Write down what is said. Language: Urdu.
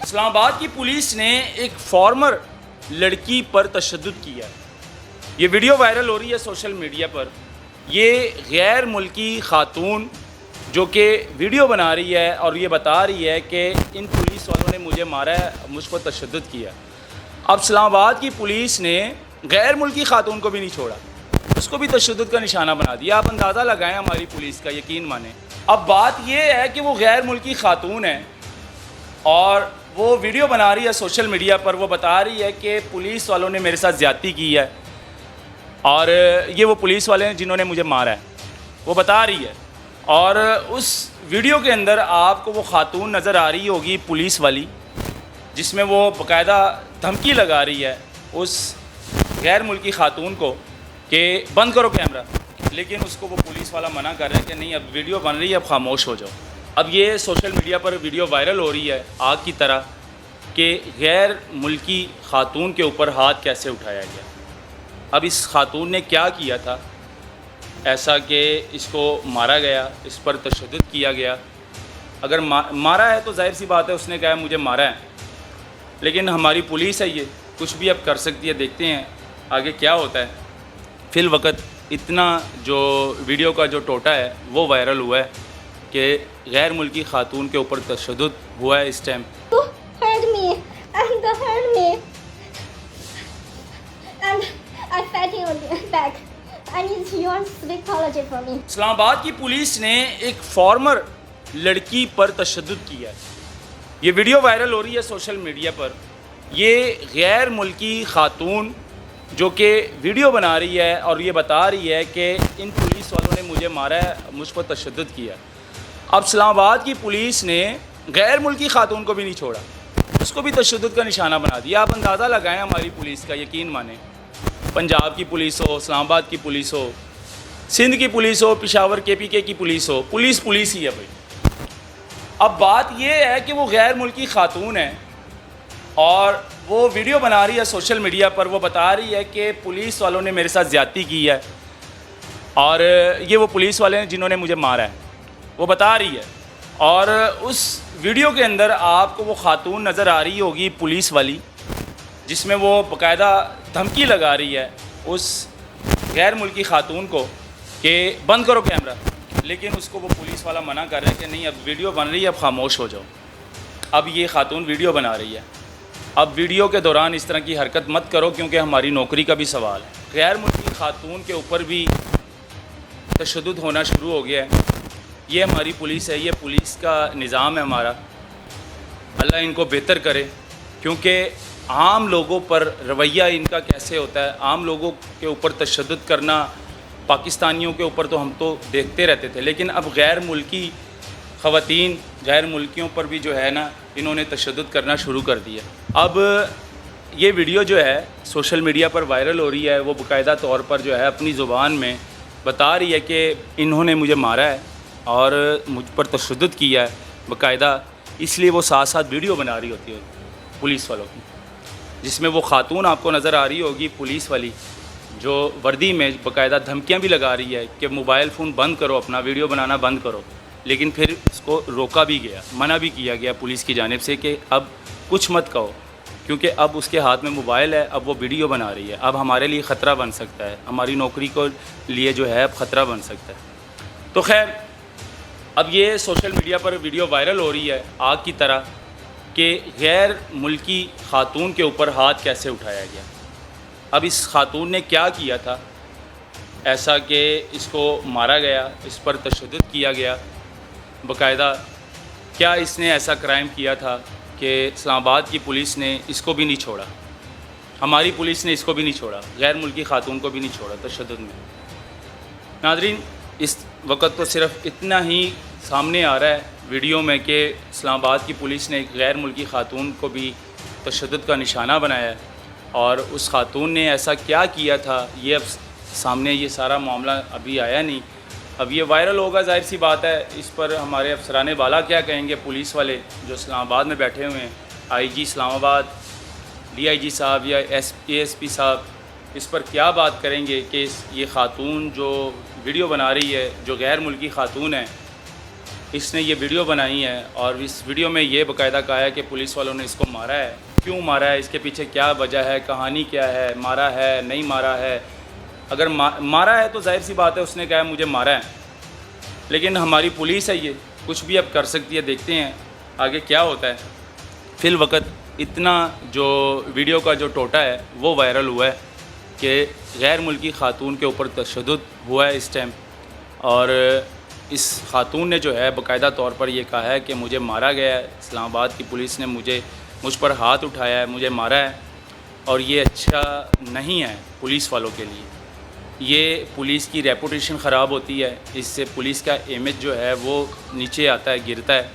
اسلام آباد کی پولیس نے ایک فارمر لڑکی پر تشدد کیا ہے. یہ ویڈیو وائرل ہو رہی ہے سوشل میڈیا پر. یہ غیر ملکی خاتون جو کہ ویڈیو بنا رہی ہے اور یہ بتا رہی ہے کہ ان پولیس والوں نے مجھے مارا ہے, مجھ پر تشدد کیا. اب اسلام آباد کی پولیس نے غیر ملکی خاتون کو بھی نہیں چھوڑا, اس کو بھی تشدد کا نشانہ بنا دیا. آپ اندازہ لگائیں ہماری پولیس کا, یقین مانیں. اب بات یہ ہے کہ وہ غیر ملکی خاتون ہے اور وہ ویڈیو بنا رہی ہے سوشل میڈیا پر. وہ بتا رہی ہے کہ پولیس والوں نے میرے ساتھ زیادتی کی ہے اور یہ وہ پولیس والے ہیں جنہوں نے مجھے مارا ہے, وہ بتا رہی ہے. اور اس ویڈیو کے اندر آپ کو وہ خاتون نظر آ رہی ہوگی پولیس والی, جس میں وہ باقاعدہ دھمکی لگا رہی ہے اس غیر ملکی خاتون کو کہ بند کرو کیمرہ, لیکن اس کو وہ پولیس والا منع کر رہا ہے کہ نہیں, اب ویڈیو بن رہی ہے, اب خاموش ہو جاؤ. اب یہ سوشل میڈیا پر ویڈیو وائرل ہو رہی ہے آگ کی طرح کہ غیر ملکی خاتون کے اوپر ہاتھ کیسے اٹھایا گیا. اب اس خاتون نے کیا کیا تھا ایسا کہ اس کو مارا گیا, اس پر تشدد کیا گیا. اگر مارا ہے تو ظاہر سی بات ہے اس نے کہا مجھے مارا ہے, لیکن ہماری پولیس ہے, یہ کچھ بھی اب کر سکتی ہے. دیکھتے ہیں آگے کیا ہوتا ہے. فی الوقت اتنا جو ویڈیو کا جو ٹوٹا ہے وہ وائرل ہوا ہے کہ غیر ملکی خاتون کے اوپر تشدد ہوا ہے اس time. hurt me and hurt me and I fed him back. I need your psychology for me. اسلام آباد کی پولیس نے ایک فارمر لڑکی پر تشدد کیا ہے. یہ ویڈیو وائرل ہو رہی ہے سوشل میڈیا پر. یہ غیر ملکی خاتون جو کہ ویڈیو بنا رہی ہے اور یہ بتا رہی ہے کہ ان پولیس والوں نے مجھے مارا ہے, مجھ پر تشدد کیا. اب اسلام آباد کی پولیس نے غیر ملکی خاتون کو بھی نہیں چھوڑا, اس کو بھی تشدد کا نشانہ بنا دیا. آپ اندازہ لگائیں ہماری پولیس کا, یقین مانیں. پنجاب کی پولیس ہو, اسلام آباد کی پولیس ہو, سندھ کی پولیس ہو, پشاور KPK کی پولیس ہو, پولیس ہی ہے بھائی. اب بات یہ ہے کہ وہ غیر ملکی خاتون ہے اور وہ ویڈیو بنا رہی ہے سوشل میڈیا پر. وہ بتا رہی ہے کہ پولیس والوں نے میرے ساتھ زیادتی کی ہے اور یہ وہ پولیس والے ہیں جنہوں نے مجھے مارا ہے, وہ بتا رہی ہے. اور اس ویڈیو کے اندر آپ کو وہ خاتون نظر آ رہی ہوگی پولیس والی, جس میں وہ باقاعدہ دھمکی لگا رہی ہے اس غیر ملکی خاتون کو کہ بند کرو کیمرہ, لیکن اس کو وہ پولیس والا منع کر رہا ہے کہ نہیں, اب ویڈیو بن رہی ہے, اب خاموش ہو جاؤ. اب یہ خاتون ویڈیو بنا رہی ہے. اب ویڈیو کے دوران اس طرح کی حرکت مت کرو کیونکہ ہماری نوکری کا بھی سوال ہے. غیر ملکی خاتون کے اوپر بھی تشدد ہونا شروع ہو گیا ہے. یہ ہماری پولیس ہے, یہ پولیس کا نظام ہے ہمارا. اللہ ان کو بہتر کرے, کیونکہ عام لوگوں پر رویہ ان کا کیسے ہوتا ہے. عام لوگوں کے اوپر تشدد کرنا, پاکستانیوں کے اوپر تو ہم تو دیکھتے رہتے تھے, لیکن اب غیر ملکی خواتین, غیر ملکیوں پر بھی جو ہے نا, انہوں نے تشدد کرنا شروع کر دیا. اب یہ ویڈیو جو ہے سوشل میڈیا پر وائرل ہو رہی ہے, وہ باقاعدہ طور پر جو ہے اپنی زبان میں بتا رہی ہے کہ انہوں نے مجھے مارا ہے اور مجھ پر تشدد کیا ہے باقاعدہ. اس لیے وہ ساتھ ساتھ ویڈیو بنا رہی ہوتی ہے پولیس والوں کی, جس میں وہ خاتون آپ کو نظر آ رہی ہوگی پولیس والی, جو وردی میں باقاعدہ دھمکیاں بھی لگا رہی ہے کہ موبائل فون بند کرو, اپنا ویڈیو بنانا بند کرو. لیکن پھر اس کو روکا بھی گیا, منع بھی کیا گیا پولیس کی جانب سے کہ اب کچھ مت کہو, کیونکہ اب اس کے ہاتھ میں موبائل ہے, اب وہ ویڈیو بنا رہی ہے, اب ہمارے لیے خطرہ بن سکتا ہے, ہماری نوکری کو لیے جو ہے اب خطرہ بن سکتا ہے. تو خیر, اب یہ سوشل میڈیا پر ویڈیو وائرل ہو رہی ہے آگ کی طرح کہ غیر ملکی خاتون کے اوپر ہاتھ کیسے اٹھایا گیا. اب اس خاتون نے کیا کیا تھا ایسا کہ اس کو مارا گیا, اس پر تشدد کیا گیا باقاعدہ. کیا اس نے ایسا کرائم کیا تھا کہ اسلام آباد کی پولیس نے اس کو بھی نہیں چھوڑا, ہماری پولیس نے اس کو بھی نہیں چھوڑا, غیر ملکی خاتون کو بھی نہیں چھوڑا تشدد میں. ناظرین, اس وقت تو صرف اتنا ہی سامنے آ رہا ہے ویڈیو میں کہ اسلام آباد کی پولیس نے ایک غیر ملکی خاتون کو بھی تشدد کا نشانہ بنایا ہے, اور اس خاتون نے ایسا کیا کیا تھا یہ اب سامنے, یہ سارا معاملہ ابھی آیا نہیں. اب یہ وائرل ہوگا, ظاہر سی بات ہے. اس پر ہمارے افسران بالا کیا کہیں گے, پولیس والے جو اسلام آباد میں بیٹھے ہوئے ہیں, IG اسلام آباد, DIG صاحب یا ASP صاحب, اس پر کیا بات کریں گے کہ یہ خاتون جو ویڈیو بنا رہی ہے، جو غیر ملکی خاتون ہے، اس نے یہ ویڈیو بنائی ہے اور اس ویڈیو میں یہ باقاعدہ کہا ہے کہ پولیس والوں نے اس کو مارا ہے، کیوں مارا ہے، اس کے پیچھے کیا وجہ ہے، کہانی کیا ہے، مارا ہے نہیں مارا ہے۔ اگر مارا ہے تو ظاہر سی بات ہے، اس نے کہا ہے مجھے مارا ہے، لیکن ہماری پولیس ہے، یہ کچھ بھی اب کر سکتی ہے، دیکھتے ہیں آگے کیا ہوتا ہے۔ فی الوقت اتنا جو ویڈیو کا جو ٹوٹا ہے وہ وائرل ہوا ہے کہ غیر ملکی خاتون کے اوپر تشدد ہوا ہے اس ٹائم، اور اس خاتون نے جو ہے باقاعدہ طور پر یہ کہا ہے کہ مجھے مارا گیا ہے، اسلام آباد کی پولیس نے مجھ پر ہاتھ اٹھایا ہے، مجھے مارا ہے، اور یہ اچھا نہیں ہے پولیس والوں کے لیے۔ یہ پولیس کی ریپوٹیشن خراب ہوتی ہے، اس سے پولیس کا امیج جو ہے وہ نیچے آتا ہے، گرتا ہے۔